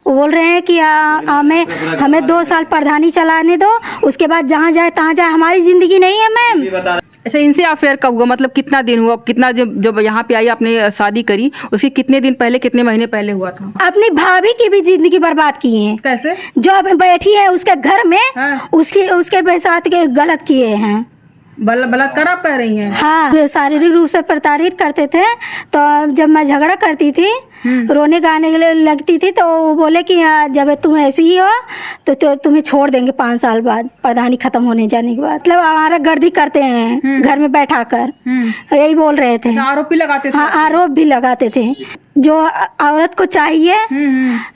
वो बोल रहे हैं कि हमें 2 साल प्रधानी चलाने दो, उसके बाद जहाँ जाए तहाँ जाए, हमारी जिंदगी नहीं है मैम। अच्छा, इनसे अफेयर कब हुआ, मतलब कितना दिन हुआ, कितना जब यहाँ पे आई आपने शादी करी, उसके कितने दिन पहले, कितने महीने पहले हुआ था? अपनी भाभी की भी जिंदगी बर्बाद की है। कैसे? जो अब बैठी है उसके घर में, हाँ। उसके साथ के गलत किए हैं। बलात्कार आप कह रही हैं? हाँ, शारीरिक रूप से प्रताड़ित करते थे। तो जब मैं झगड़ा करती थी, रोने गाने लगती थी, तो वो बोले कि जब तुम ऐसी ही हो तो तुम्हें छोड़ देंगे 5 साल बाद, प्रधानी खत्म होने जाने के बाद। मतलब हमारा गर्दी करते हैं घर में बैठा कर, यही बोल रहे थे। आरोप भी लगाते थे? हाँ, आरोप भी लगाते थे। जो औरत को चाहिए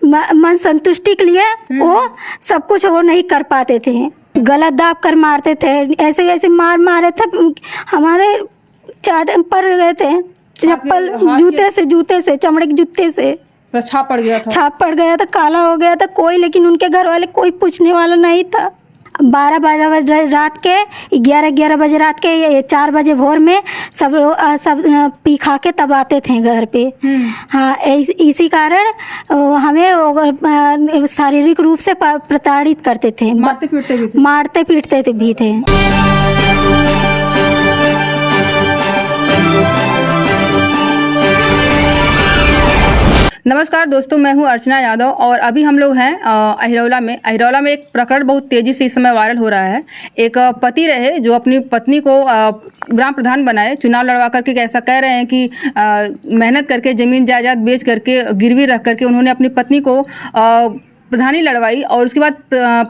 मन संतुष्टि के लिए, वो सब कुछ वो नहीं कर पाते थे। गलत दाब कर मारते थे, ऐसे ऐसे मारे थे, हमारे चाट पड़ गए थे, चप्पल जूते से चमड़े के जूते से छाप पड़ गया था। छाप पड़ गया था, काला हो गया था। कोई, लेकिन उनके घर वाले कोई पूछने वाला नहीं था। 12 बजे रात के, 11 बजे रात के, 4 बजे भोर में सब पी खा के तब आते थे घर पे। हाँ, इसी कारण हमें शारीरिक रूप से प्रताड़ित करते थे, मारते पीटते भी थे। नमस्कार दोस्तों, मैं हूं अर्चना यादव और अभी हम लोग हैं अहिरौला में एक प्रकरण बहुत तेजी से इस समय वायरल हो रहा है। एक पति रहे जो अपनी पत्नी को ग्राम प्रधान बनाए, चुनाव लड़वा करके ऐसा कह रहे हैं कि मेहनत करके ज़मीन जायदाद बेच करके गिरवी रख करके उन्होंने अपनी पत्नी को प्रधानी लड़वाई। और उसके बाद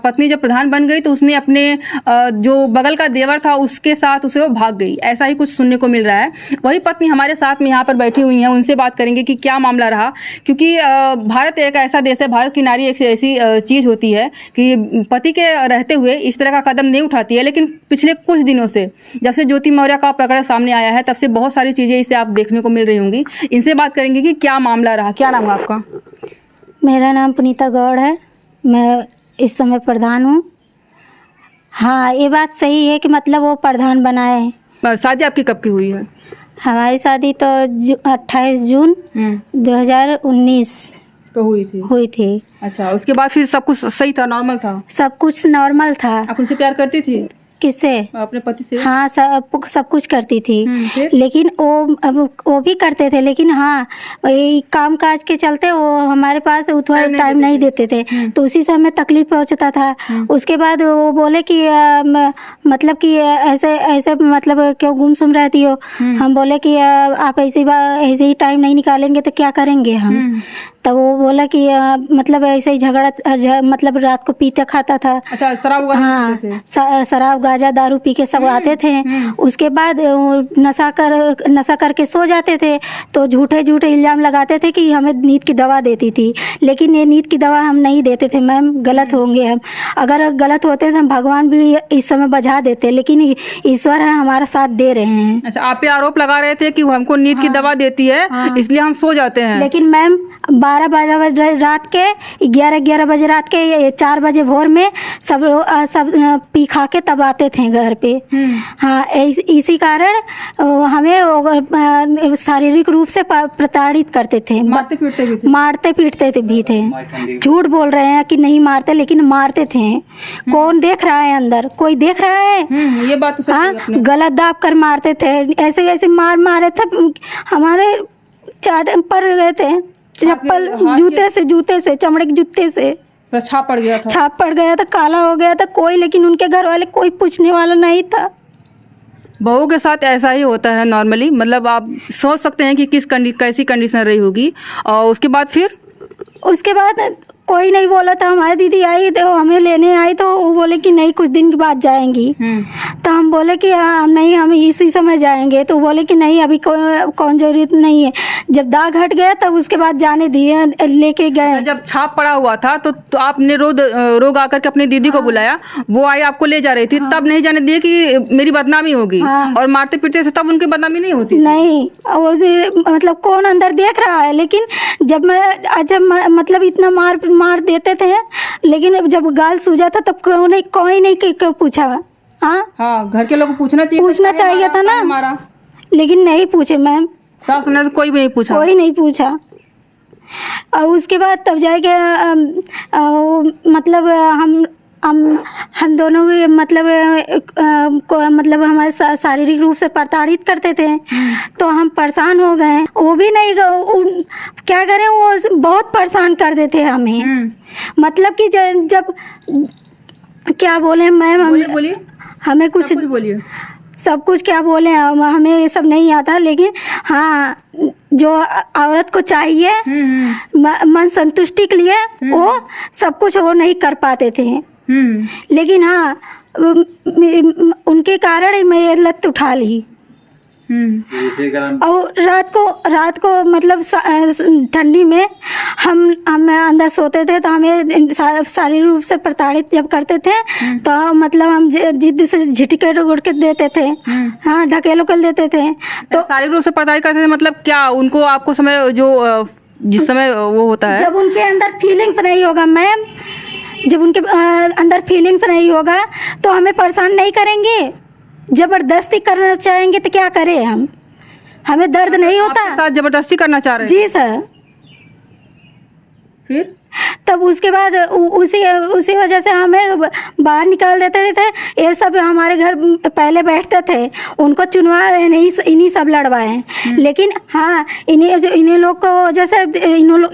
पत्नी जब प्रधान बन गई तो उसने अपने जो बगल का देवर था उसके साथ उसे वो भाग गई, ऐसा ही कुछ सुनने को मिल रहा है। वही पत्नी हमारे साथ में यहाँ पर बैठी हुई हैं, उनसे बात करेंगे कि क्या मामला रहा। क्योंकि भारत एक ऐसा देश है, भारत की नारी एक ऐसी चीज़ होती है कि पति के रहते हुए इस तरह का कदम नहीं उठाती है। लेकिन पिछले कुछ दिनों से, जब से ज्योति मौर्य का प्रकरण सामने आया है, तब से बहुत सारी चीज़ें इसे आप देखने को मिल रही होंगी। इनसे बात करेंगे कि क्या मामला रहा। क्या नाम है आपका? मेरा नाम पुनीता गौड़ है, मैं इस समय प्रधान हूँ। हाँ, ये बात सही है कि मतलब वो प्रधान बनाए। शादी आपकी कब की हुई है? हमारी शादी तो 28 जून 2019 तो हुई थी। अच्छा, उसके बाद फिर सब कुछ सही था, नॉर्मल था? सब कुछ नॉर्मल था। आप उनसे प्यार करती थी? किससे? अपने पति से। हाँ, सब कुछ करती थी। लेकिन वो भी करते थे, लेकिन हाँ, काम काज के चलते वो हमारे पास उतना टाइम नहीं देते थे, तो उसी से हमें तकलीफ पहुंचता था। उसके बाद वो बोले कि मतलब कि ऐसे मतलब क्यों गुमसुम रहती हो। हम बोले कि आप ऐसे ही टाइम नहीं निकालेंगे तो क्या करेंगे हम। तब वो बोला कि मतलब ऐसे ही झगड़ा, मतलब रात को पीते खाता था। अच्छा, शराब? हाँ, शराब गांजा दारू पी के सब आते थे। उसके बाद नशा करके सो जाते थे, तो झूठे इल्जाम लगाते थे कि हमें नींद की दवा देती थी। लेकिन ये नींद की दवा हम नहीं देते थे मैम, गलत होंगे हम। अगर गलत होते तो हम भगवान भी इस समय बजा देते, लेकिन ईश्वर है हमारा साथ दे रहे हैं। अच्छा, आप पे आरोप लगा रहे थे कि हमको नींद की दवा देती है, इसलिए हम सो जाते हैं। लेकिन मैम 12 बजे रात के, 11 बजे रात के, 4 बजे भोर में सब पी खा के तब आते थे घर पे। हाँ, इसी कारण हमें शारीरिक रूप से प्रताड़ित करते थे, मारते पीटते भी थे। झूठ बोल रहे हैं कि नहीं मारते, लेकिन मारते थे। कौन देख रहा है अंदर? कोई देख रहा है? ये बात तो सही है। गलत दाब कर मारते थे, ऐसे ऐसे मारे थे, हमारे चाट पड़ गए थे, चप्पल जूते से चमड़े के जूते से छाप पड़ गया था, काला हो गया था। कोई, लेकिन उनके घर वाले कोई पूछने वाला नहीं था। बहू के साथ ऐसा ही होता है नॉर्मली, मतलब आप सोच सकते हैं कि कैसी कंडीशन रही होगी। और उसके बाद कोई नहीं बोला था। हमारी दीदी आई तो हमें लेने आई, तो वो बोले कि नहीं कुछ दिन के बाद जाएंगी। तो हम बोले कि नहीं, हम इसी समय जाएंगे। तो बोले कि नहीं, अभी कौन जरूरत नहीं है। जब दाग हट गया तब उसके बाद जाने दिए, लेके गए। जब छाप पड़ा हुआ था तो आपने रोग आकर के अपनी दीदी को बुलाया, वो आई आपको ले जा रही थी। तब नहीं जाने दिए कि मेरी बदनामी होगी। और मारते पीटते थे तब उनकी बदनामी नहीं होती? नहीं, मतलब कौन अंदर देख रहा है। लेकिन जब मतलब इतना मार देते थे, लेकिन जब गाल सूजा था तब कोई नहीं क्यों पूछा। हाँ, घर के लोग को पूछना चाहिए था ना हमारा, लेकिन नहीं पूछे मैम। सास ने कोई भी नहीं पूछा? कोई नहीं पूछा। और उसके बाद तब जाके मतलब हम दोनों की मतलब मतलब हमारे शारीरिक रूप से प्रताड़ित करते थे। तो हम परेशान हो गए। वो भी नहीं क्या करें, वो बहुत परेशान कर देते हमें। मतलब कि जब क्या बोले मैम, बोलिए हमें कुछ बोलिए। सब कुछ क्या बोले, हमें ये सब नहीं आता। लेकिन हाँ, जो औरत को चाहिए मन संतुष्टि के लिए वो सब कुछ वो नहीं कर पाते थे। लेकिन हाँ, उनके कारण ही मैं ये लत उठा ली। और रात को मतलब ठंडी में हम अंदर सोते थे तो हमें शारीरिक रूप से प्रताड़ित जब करते थे तो मतलब हम जिद से झिटके उड़ के देते थे। हाँ, ढकेल उकेल देते थे। तो शारीरिक रूप से प्रताड़ित करते थे मतलब क्या उनको आपको समय जो जिस समय वो होता है, जब उनके अंदर फीलिंग्स नहीं होगा मैम, जब उनके अंदर फीलिंग्स नहीं होगा तो हमें परेशान नहीं करेंगे। जबरदस्ती करना चाहेंगे तो क्या करें हम, हमें दर्द नहीं होता। साथ जबरदस्ती करना चाह रहे हैं? जी सर। फिर तब उसके बाद उसी वजह से हमें बाहर निकाल देते थे। ये सब हमारे घर पहले बैठते थे, उनको चुनवाए नहीं, इन्हीं सब लड़वाए। लेकिन हाँ, इन्हीं लोग को वजह से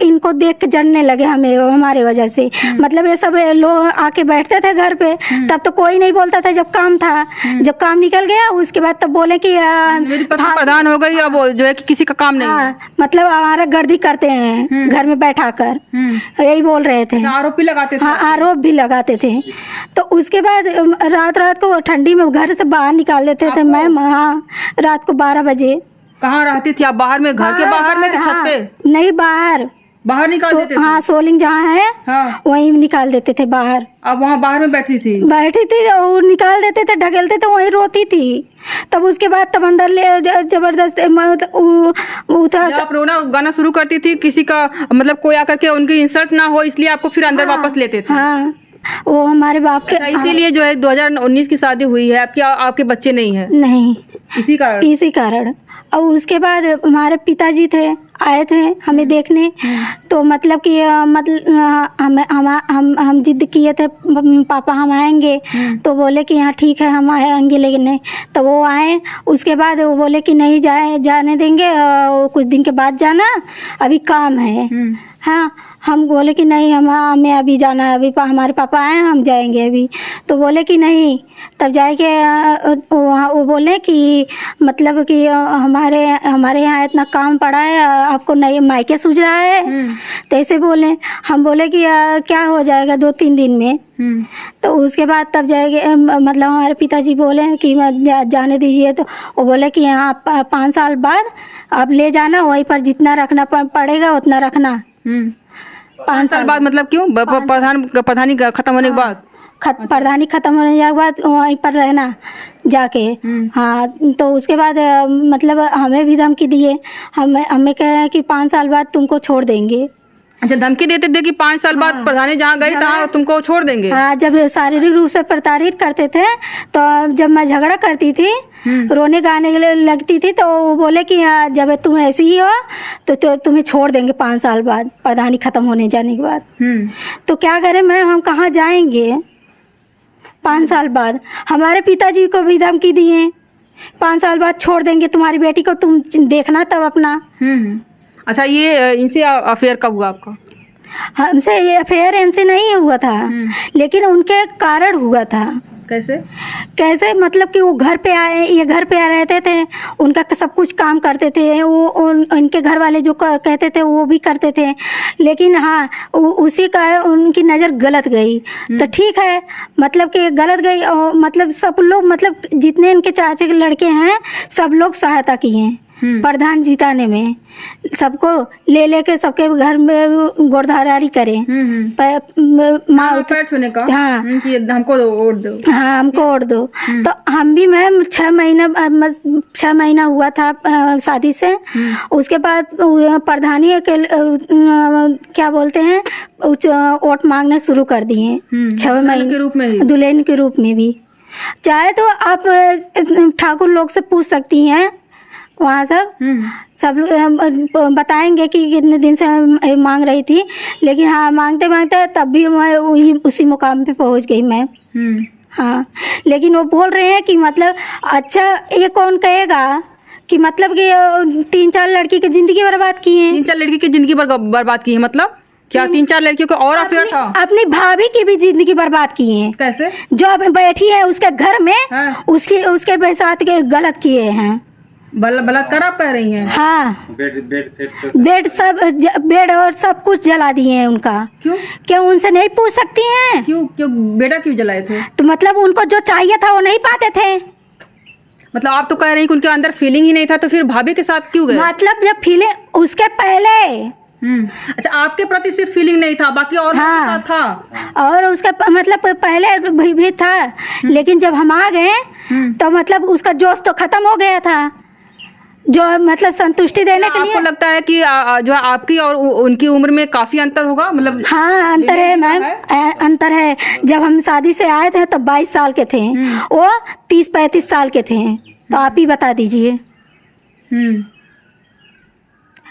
इनको देख के जड़ने लगे हमें, हमारे वजह से। मतलब ये सब लोग आके बैठते थे घर पे, तब तो कोई नहीं बोलता था जब काम था। जब काम निकल गया उसके बाद तब बोले कि मेरी पत्नी प्रधान हो गई, अब जो है कि किसी का काम नहीं है। मतलब हमारा गर्दी करते हैं घर में बैठा कर, यही बोल रहे थे। आरोप भी लगाते थे? हाँ, आरोप भी लगाते थे। तो उसके बाद रात को ठंडी में घर से बाहर निकाल देते थे मैम। हाँ, रात को 12 बजे। कहाँ रहती थी आप? बाहर में, घर के बाहर में कि छत पे? नहीं, बाहर निकाल देते थे? हाँ, सोलिंग जहाँ है हाँ, वहीं निकाल देते थे बाहर। अब वहाँ बाहर में बैठी थी और निकाल देते थे, ढकेलते थे, वहीं रोती थी। तब उसके बाद तब अंदर ले जबरदस्त जब आप रोना गाना शुरू करती थी, किसी का मतलब कोई आकर के उनकी इंसल्ट ना हो इसलिए आपको फिर अंदर वापस लेते थे? हाँ, वो हमारे बाप के इसीलिए जो है 2019 की शादी हुई है आपके बच्चे नहीं है? नहीं, इसी कारण। और उसके बाद हमारे पिताजी आए थे हमें देखने। तो मतलब कि हम जिद किए थे पापा हम आएंगे। तो बोले कि हाँ ठीक है हम आएंगे लेकिन। तो वो आए, उसके बाद वो बोले कि नहीं जाने देंगे, कुछ दिन के बाद जाना, अभी काम है। हाँ, हम बोले कि नहीं, हमें अभी जाना है, अभी हमारे पापा आए हम जाएंगे अभी। तो बोले कि नहीं। तब जाके वो बोले कि मतलब कि हमारे यहाँ इतना काम पड़ा है, आपको नहीं मायके सूझ रहा है। तो ऐसे बोले। हम बोले कि क्या हो जाएगा 2-3 दिन में। तो उसके बाद तब जाएंगे, मतलब हमारे पिताजी बोले कि जाने दीजिए। तो वो बोले कि यहाँ 5 साल बाद आप ले जाना, वहीं पर जितना रखना पड़ेगा उतना रखना। 5 साल बाद मतलब क्यों? प्रधानी खत्म होने के बाद? प्रधानी खत्म होने के बाद वहीं पर रहना जाके। हाँ, तो उसके बाद मतलब हमें भी धमकी दिए। हमें कहे कि 5 साल बाद तुमको छोड़ देंगे। अच्छा, धमकी देते थे कि 5 साल बाद प्रधानी जहाँ गई तहाँ तुमको छोड़ देंगे? हाँ, जब शारीरिक रूप से प्रताड़ित करते थे तो जब मैं झगड़ा करती थी, रोने गाने लगती थी, तो वो बोले कि जब तुम ऐसी ही हो तो तुम्हें छोड़ देंगे 5 साल बाद, प्रधानी खत्म होने जाने के बाद। तो क्या करें मैम, हम कहाँ जाएंगे 5 साल बाद? हमारे पिताजी को भी धमकी दिए 5 साल बाद छोड़ देंगे तुम्हारी बेटी को, तुम देखना तब अपना। अच्छा, ये इनसे अफेयर कब हुआ आपका? हमसे ये अफेयर इनसे नहीं हुआ था, लेकिन उनके कारण हुआ था। कैसे मतलब कि वो घर पे आए, ये घर पे रहते थे, उनका सब कुछ काम करते थे। वो उनके घर वाले जो कहते थे वो भी करते थे। लेकिन हाँ, उसी का उनकी नज़र गलत गई। तो ठीक है, मतलब कि गलत गई, और मतलब सब लोग, मतलब जितने इनके चाचे के लड़के हैं सब लोग सहायता किए प्रधान जीताने में। सबको ले के सबके घर में गोड़धारारी करे। हाँ, हमको वोट दो। हाँ, हमको वोट दो। तो हम भी मैम 6 महीना हुआ था शादी से। उसके बाद प्रधानी के क्या बोलते हैं, वोट मांगने शुरू कर दिए 6 महीने के रूप में, दुल्हन के रूप में भी। चाहे तो आप ठाकुर लोग से पूछ सकती हैं, वहाँ सब लोग बताएंगे कि कितने दिन से मैं मांग रही थी, लेकिन हाँ मांगते मांगते तब भी मैं उसी मुकाम पे पहुँच गई मैं। हाँ, लेकिन वो बोल रहे हैं कि मतलब अच्छा ये कौन कहेगा कि मतलब कि 3-4 लड़की की ज़िंदगी बर्बाद की है। 3-4 लड़की की जिंदगी बर्बाद की है, मतलब क्या 3-4 लड़कियों को और अफेयर था? अपनी भाभी की भी जिंदगी बर्बाद की है। कैसे? जो अब बैठी है उसके घर में, हाँ। उसके साथ के गलत किए हैं। बलात्कार आप कह रही हैं? हाँ, बेड और सब कुछ जला दिए हैं उनका। क्यों उनसे नहीं पूछ सकती हैं? क्यों बेटा क्यों जलाए थे? तो मतलब उनको जो चाहिए था वो नहीं पाते थे। मतलब आप तो कह रही हैं कि उनके अंदर फीलिंग ही नहीं था, तो फिर भाभी के साथ क्यों गए? मतलब जब फीलिंग उसके पहले। अच्छा, आपके प्रति सिर्फ फीलिंग नहीं था, बाकी और हाँ, था। और उसका मतलब पहले भी था, लेकिन जब हम आ गए तो मतलब उसका जोश तो खत्म हो गया था, जो मतलब संतुष्टि देने के लिए। आपको लगता है कि जो आपकी और उनकी उम्र में काफी अंतर होगा? मतलब हाँ, अंतर है मैम, अंतर है। जब हम शादी से आए थे तब 22 साल के थे, वो 30-35 साल के थे। तो आप ही बता दीजिए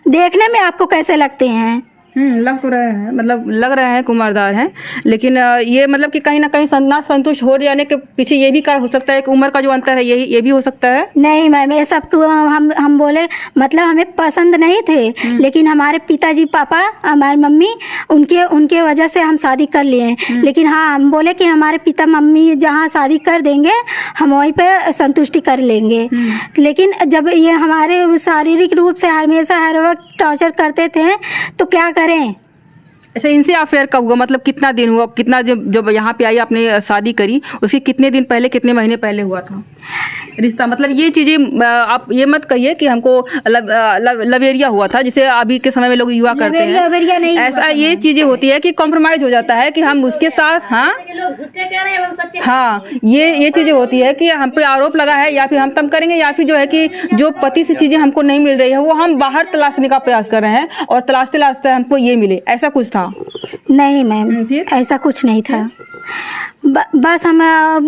देखने में आपको कैसे लगते हैं? लग तो रहे हैं, मतलब लग रहे हैं कुमारदार हैं, लेकिन ये मतलब कि कहीं ना कहीं ना संतुष्ट हो जाने के पीछे ये भी कारण हो सकता है कि उम्र का जो अंतर है ये भी हो सकता है। नहीं मैम, ये सब हम बोले मतलब हमें पसंद नहीं थे, लेकिन हमारे पिताजी पापा हमारी मम्मी उनके वजह से हम शादी कर लिए। लेकिन हाँ, हम बोले कि हमारे पिता मम्मी जहाँ शादी कर देंगे हम वहीं पे संतुष्टि कर लेंगे। लेकिन जब ये हमारे शारीरिक रूप से हमेशा हर वक्त टॉर्चर करते थे तो क्या करें। अच्छा, इनसे अफेयर कब हुआ? मतलब कितना दिन हुआ? कितना जब यहाँ पे आई आपने शादी करी, उसके कितने दिन पहले, कितने महीने पहले हुआ था रिश्ता? मतलब ये चीजें आप ये मत कहिए कि हमको लवेरिया हुआ था, जिसे अभी के समय में लोग युवा करते हैं। ऐसा ये चीजें होती है कि कॉम्प्रोमाइज हो जाता है कि हम उसके साथ। हाँ, ये चीजें होती है कि हम पे आरोप लगा है, या फिर हम तम करेंगे, या फिर जो है कि जो पति से चीजें हमको नहीं मिल रही है वो हम बाहर तलाशने का प्रयास कर रहे हैं, और तलाशते तलाशते हमको ये मिले, ऐसा कुछ था? नहीं मैम, ऐसा कुछ नहीं था। बस हम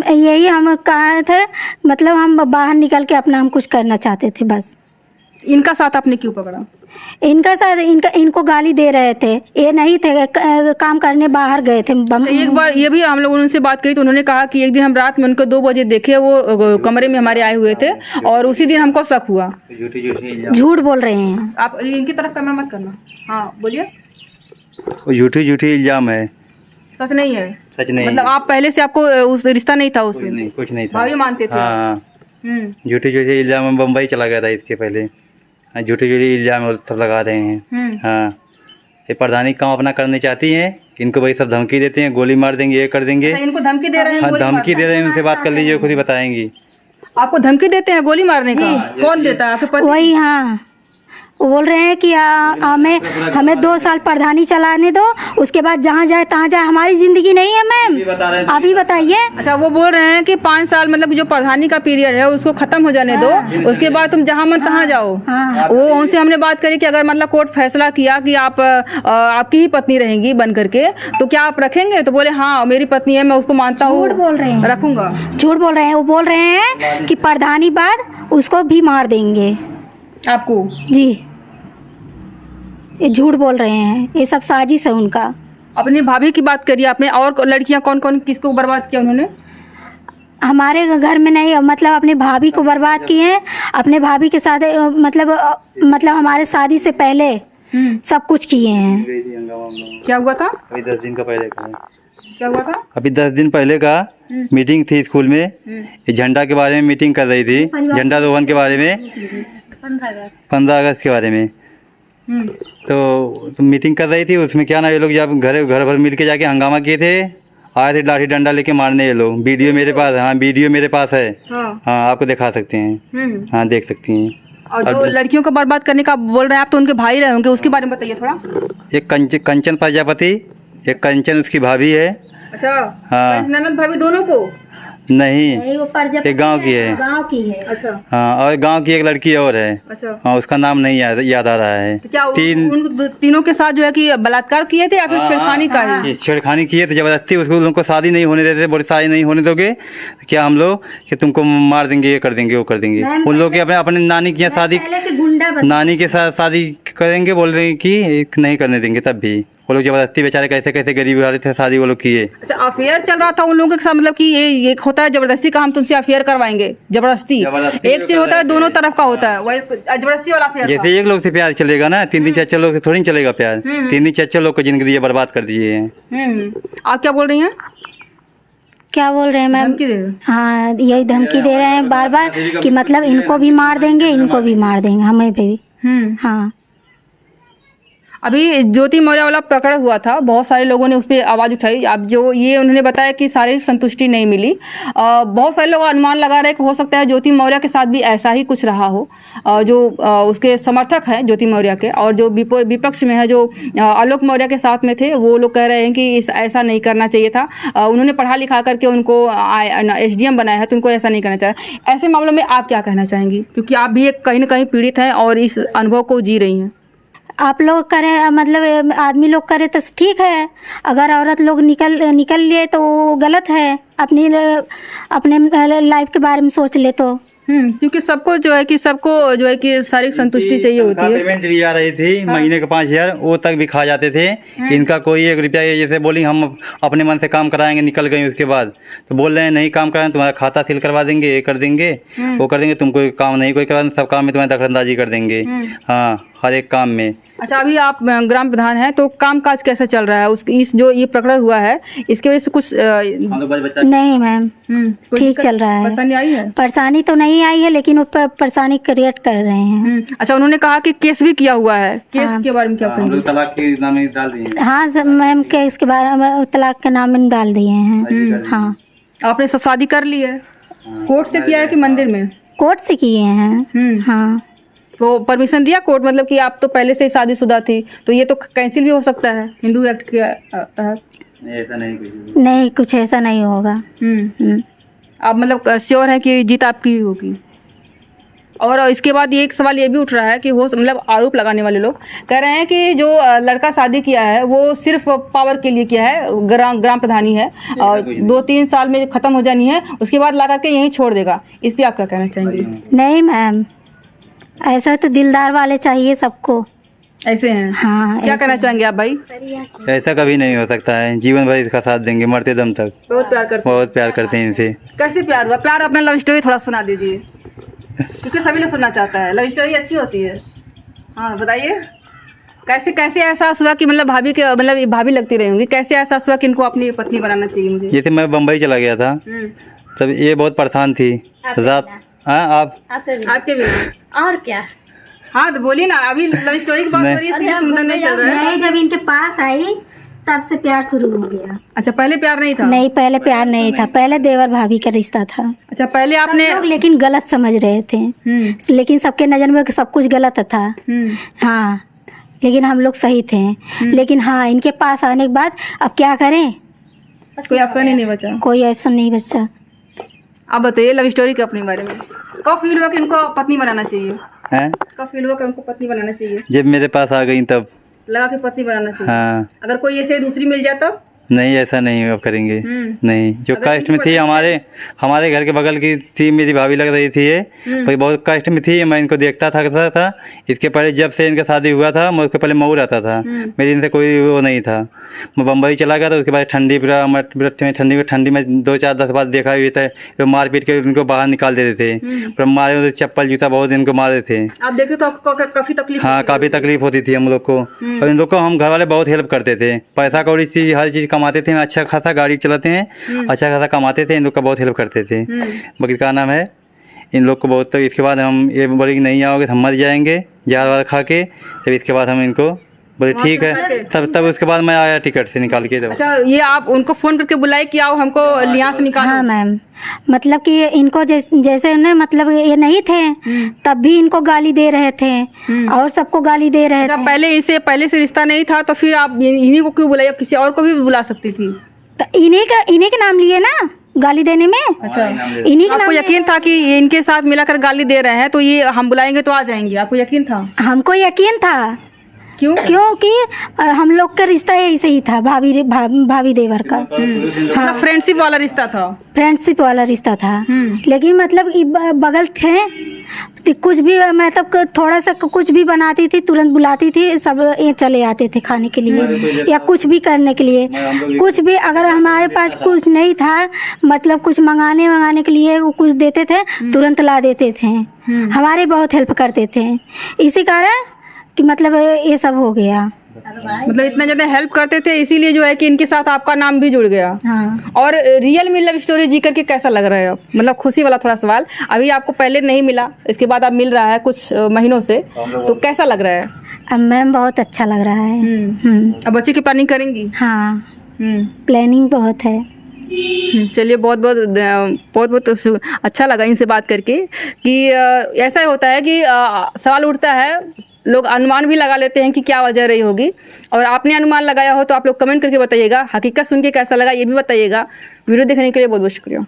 यही हम कहा थे, मतलब हम बाहर निकल के अपना हम कुछ करना चाहते थे बस। इनका साथ आपने क्यों पकड़ा? इनका साथ इनको गाली दे रहे थे, ये नहीं थे, काम करने बाहर गए थे। एक बार ये भी हम लोगों ने उनसे बात करी तो उन्होंने कहा कि एक दिन हम रात में उनको 2 बजे देखे, वो कमरे में हमारे आए हुए थे, और उसी दिन हमको शक हुआ। झूठ बोल रहे हैं आप, इनकी तरफ कैमरा मत करना। हाँ बोलिए। झूठी इल्जाम है, सच नहीं है? सच नहीं। मतलब आप पहले से आपको उस रिश्ता नहीं था उससे? नहीं, कुछ नहीं था। भाभी मानते थे? हाँ, झूठी इल्जाम में बम्बई चला गया था इसके पहले। झूठी इल्जाम सब लगा रहे हैं। हाँ, ये प्रधानी काम अपना करने चाहती हैं, इनको भाई सब धमकी देते हैं, गोली मार देंगे, ये कर देंगे। इनको धमकी दे रहे हैं? हाँ, धमकी दे रहे हैं, उनसे बात कर लीजिए, खुद ही बताएंगी। आपको धमकी देते हैं गोली मारने का? कौन देता है? आपके पति? वही। हाँ, वो बोल रहे हैं कि हमें 2 साल प्रधानी चलाने दो, उसके बाद जहाँ जाए तहाँ जाए, हमारी जिंदगी नहीं है मैम, आप ही बताइए। अच्छा, वो बोल रहे हैं कि 5 साल मतलब जो प्रधानी का पीरियड है उसको खत्म हो जाने दो, उसके बाद तुम जहाँ मन तहाँ जाओ। वो उनसे हमने बात करी कि अगर मतलब कोर्ट फैसला किया कि आप आपकी ही पत्नी रहेंगी बन करके, तो क्या आप रखेंगे? तो बोले हाँ मेरी पत्नी है, मैं उसको मानता हूँ, झूठ बोल रहे हैं, रखूंगा। झूठ बोल रहे हैं। वो बोल रहे हैं कि प्रधानी बाद उसको भी मार देंगे आपको। जी, ये झूठ बोल रहे हैं, ये सब साजिश है उनका। अपनी भाभी की बात करिए आपने, और लड़कियां कौन कौन किसको बर्बाद किया उन्होंने? हमारे घर में नहीं, मतलब अपने भाभी को बर्बाद किए हैं। अपने भाभी के साथ मतलब हमारे शादी से पहले सब कुछ किए हैं। क्या हुआ था? अभी 10 दिन का पहले का। क्या हुआ था? अभी 10 दिन पहले का मीटिंग थी स्कूल में, ये झंडा के बारे में मीटिंग कर रही थी, झंडा रोहन के बारे में, 15 अगस्त के बारे में। तो मीटिंग कर रही थी, उसमें क्या ना ये लोग जब घर भर मिल के जाके हंगामा किए थे, आए थे लाठी डंडा लेके मारने ये लोग। वीडियो मेरे पास है। हाँ, वीडियो मेरे पास है। हाँ, आपको दिखा सकते हैं। हाँ, देख सकती हैं। और जो लड़कियों को बर्बाद करने का बोल रहे हैं आप, तो उनके भाई रहे होंगे, उसके बारे में बताइए थोड़ा। एक कंचन प्रजापति, एक कंचन उसकी भाभी है। अच्छा। हाँ, ननद भाभी दोनों को? नहीं, वो प्रजापति ये गांव की है। गांव की है। अच्छा हाँ, और गांव की एक लड़की और है। अच्छा। हाँ, उसका नाम नहीं याद आ रहा है। तो क्या तीन उन तीनों के साथ जो है कि बलात्कार किए थे या फिर छेड़खानी का ही? छेड़खानी किए थे जबरदस्ती, उसको उनको शादी नहीं होने देते, बोले शादी नहीं होने दोगे क्या हम लोग कि तुमको मार देंगे, ये कर देंगे, वो कर देंगे। उन लोग के अपने नानी की शादी, पहले के गुंडा नानी के साथ शादी करेंगे, बोल रहे हैं कि नहीं करने देंगे, तब भी वो लोग जबरदस्ती बेचारे कैसे कैसे गरीब वाले थे शादी वो लोग किए। अच्छा, अफेयर चल रहा था उन लोगों के साथ, मतलब कि ये होता है जबरदस्ती का, हम तुमसे अफेयर करवाएंगे, जबरदस्ती एक चीज होता है, दोनों तरफ का होता है, वही जबरदस्ती वाला अफेयर। जैसे एक लोग से प्यार चलेगा ना, 3 4 लोग से थोड़ी चलेगा प्यार। 3 4 लोग को जिंदगी ये बर्बाद कर दिए हैं। आप क्या बोल रही हैं? क्या बोल रहे हैं मैम? धमकी दे रहे हैं। हाँ, यही धमकी दे रहे हैं बार बार कि मतलब इनको भी मार देंगे, इनको भी मार देंगे, हमें पे भी। हाँ, अभी ज्योति मौर्य वाला पकड़ हुआ था, बहुत सारे लोगों ने उस पर आवाज़ उठाई। अब जो ये उन्होंने बताया कि शारीरिक संतुष्टि नहीं मिली, बहुत सारे लोग अनुमान लगा रहे हैं कि हो सकता है ज्योति मौर्य के साथ भी ऐसा ही कुछ रहा हो। जो उसके समर्थक हैं ज्योति मौर्य के, और जो विपक्ष में है जो आलोक मौर्य के साथ में थे, वो लोग कह रहे हैं कि ऐसा नहीं करना चाहिए था। उन्होंने पढ़ा लिखा करके उनको SDM बनाया है, तो उनको ऐसा नहीं करना चाहिए। ऐसे मामलों में आप क्या कहना चाहेंगी, क्योंकि आप भी एक कहीं ना कहीं पीड़ित हैं और इस अनुभव को जी रही हैं? आप लोग करें, मतलब आदमी लोग करे तो ठीक है, अगर औरत लोग निकल लिए तो वो गलत है। अपने लाइफ के बारे में सोच ले तो। क्योंकि सबको जो है कि शारीरिक संतुष्टि चाहिए होती है। पेमेंट भी आ रही थी महीने का 5,000, वो तक भी खा जाते थे। इनका कोई 1 रुपया, जैसे बोली हम अपने मन से काम कराएंगे, निकल गई उसके बाद तो बोल रहे हैं नहीं काम कराएं, तुम्हारा खाता सील करवा देंगे, ये कर देंगे, वो कर देंगे, तुम कोई काम नहीं कोई करवा, सब काम में तुम्हारी दखलंदाजी कर देंगे। हाँ, हर एक काम में। अच्छा, अभी आप ग्राम प्रधान हैं, तो काम काज कैसे चल रहा है? इस जो ये प्रकरण हुआ है, इसके वजह से कुछ नहीं मैम, ठीक चल रहा है। परेशानी आई है? परेशानी तो नहीं आई है, लेकिन वो परेशानी क्रिएट कर रहे हैं। अच्छा, उन्होंने कहा कि केस भी किया हुआ है, केस के बारे में क्या कहेंगे? तलाक के नाम में डाल दिए। हाँ मैम, केस के बारे में तलाक के नाम में डाल दिए हैं। हाँ, आपने सब शादी कर ली है? कोर्ट से किया है कि मंदिर में? कोर्ट से किए हैं। हाँ, तो परमिशन दिया कोर्ट, मतलब कि आप तो पहले से ही शादीशुदा थी, तो ये तो कैंसिल भी हो सकता है हिंदू एक्ट के तहत? ऐसा नहीं, कुछ ऐसा नहीं होगा। आप मतलब श्योर है कि जीत आपकी ही होगी? और इसके बाद ये एक सवाल ये भी उठ रहा है कि मतलब आरोप लगाने वाले लोग कह रहे हैं कि जो लड़का शादी किया है वो सिर्फ पावर के लिए किया है, ग्राम प्रधानी है, और 2-3 साल में ख़त्म हो जानी है, उसके बाद ला करके यहीं छोड़ देगा। इस पर आप क्या कहना चाहेंगे? नहीं मैम, ऐसा तो दिलदार वाले चाहिए सबको। ऐसे हैं? हाँ। क्या कहना चाहेंगे आप भाई? ऐसा कभी नहीं हो सकता है, जीवन भर इसका साथ देंगे, मरते दम तक। बहुत प्यार करते हैं इनसे। कैसे प्यार हुआ? प्यार, अपना लव स्टोरी थोड़ा सुना दीजिए, क्योंकि सभी लोग सुनना चाहता है, लव स्टोरी अच्छी होती है। हाँ, बताइए कैसे एहसास हुआ कि मतलब भाभी लगती रही होंगी, कैसे एहसास हुआ कि इनको अपनी पत्नी बनाना चाहिए? मुझे जैसे मैं बम्बई चला गया था, तब ये बहुत परेशान थी रात। हाँ, आपके बिना और क्या? हाँ, तो बोलिए ना, अभी लव स्टोरी की बात करिए, सुंदर नहीं चल रहा है। जब इनके पास आई तब से प्यार शुरू हो गया। अच्छा, पहले प्यार नहीं था? नहीं, पहले प्यार नहीं था, पहले देवर भाभी का रिश्ता था। अच्छा, पहले आपने लेकिन गलत समझ रहे थे, लेकिन सबके नजर में सब कुछ गलत था। हाँ, लेकिन हम लोग सही थे। लेकिन हाँ, इनके पास आने के बाद अब क्या करें? कोई ऑप्शन ही नहीं बचा। कोई ऑप्शन नहीं बचा। आप बताइए लव स्टोरी के अपने बारे में, कब फील हुआ कि इनको पत्नी बनाना चाहिए? कब फील हुआ कि उनको पत्नी बनाना चाहिए? जब मेरे पास आ गई तब लगा कि पत्नी बनाना चाहिए। हाँ। अगर कोई ऐसे दूसरी मिल जाए तब? नहीं, ऐसा नहीं अब करेंगे। नहीं, जो कष्ट में थी, हमारे घर के बगल की थी, मेरी भाभी लग रही थी ये, पर बहुत कष्ट में थी। मैं इनको देखता था। इसके पहले जब से इनका शादी हुआ था, मैं उसके पहले मऊ रहता था, मेरी इनसे कोई वो नहीं था। मैं बम्बई चला गया था, उसके बाद ठंडी में 2-4-10 बार देखा हुई था, तो मार पीट के उनको बाहर निकाल देते थे, पर मारे चप्पल जूता बहुत इनको मारे थे। आप देखे तो काफी तकलीफ? हाँ, काफ़ी तकलीफ होती थी हम लोग को। और इन लोग को हम घर वाले बहुत हेल्प करते थे, पैसा कौड़ी चीज़ हर चीज़ कमाते थे। अच्छा खासा गाड़ी चलाते हैं, अच्छा खासा कमाते थे, इन लोग का बहुत हेल्प करते थे। बाकी क्या नाम है, इन लोग को बहुत। तो इसके बाद हम ये बोले कि नहीं आओगे तो हम मर जाएंगे जार वार खा के। तब इसके बाद हम इनको बोले ठीक है, तब उसके बाद मैं आया टिकट से निकाल के। अच्छा, ये आप उनको फोन करके बुलाए कि आओ हमको लिहाज से निकालो? हाँ मैम, मतलब कि इनको जैसे ना, मतलब ये नहीं थे तब भी इनको गाली दे रहे थे और सबको गाली दे रहे थे। पहले से रिश्ता नहीं था तो फिर आप इन्हीं को क्यों बुलाया? किसी और को भी बुला सकती थी। तो इन्हीं का नाम लिए ना, गाली देने में। अच्छा, इन्हीं के आपको नाम यकीन था कि ये इनके साथ मिलाकर गाली दे रहे हैं तो ये हम बुलाएंगे तो आ जाएंगे, आपको यकीन था? हमको यकीन था, क्यों? क्योंकि हम लोग का रिश्ता ऐसे ही था, भाभी देवर का। हाँ, फ्रेंडशिप वाला रिश्ता था। फ्रेंडशिप वाला रिश्ता था। लेकिन मतलब बगल थे तो कुछ भी मतलब थोड़ा सा कुछ भी बनाती थी तुरंत बुलाती थी, सब ये चले आते थे खाने के लिए या कुछ भी करने के लिए। कुछ भी अगर हमारे पास कुछ नहीं था, मतलब कुछ मंगाने के लिए वो कुछ देते थे तुरंत ला देते थे, हमारे बहुत हेल्प करते थे। इसी कारण कि मतलब ये सब हो गया। मतलब इतना ज़्यादा हेल्प करते थे इसीलिए जो है कि इनके साथ आपका नाम भी जुड़ गया। हाँ। और रियल में लव स्टोरी जी करके कैसा लग रहा है? मतलब खुशी वाला थोड़ा सवाल, अभी आपको पहले नहीं मिला, इसके बाद अब मिल रहा है कुछ महीनों से, तो कैसा लग रहा है? अब मैम बहुत अच्छा लग रहा है। अब बच्चे की प्लानिंग करेंगी? हाँ, प्लानिंग बहुत है। चलिए, बहुत बहुत अच्छा लगा इनसे बात करके कि ऐसा होता है कि सवाल उठता है, लोग अनुमान भी लगा लेते हैं कि क्या वजह रही होगी, और आपने अनुमान लगाया हो तो आप लोग कमेंट करके बताइएगा। हकीकत सुन के कैसा लगा ये भी बताइएगा। वीडियो देखने के लिए बहुत बहुत शुक्रिया।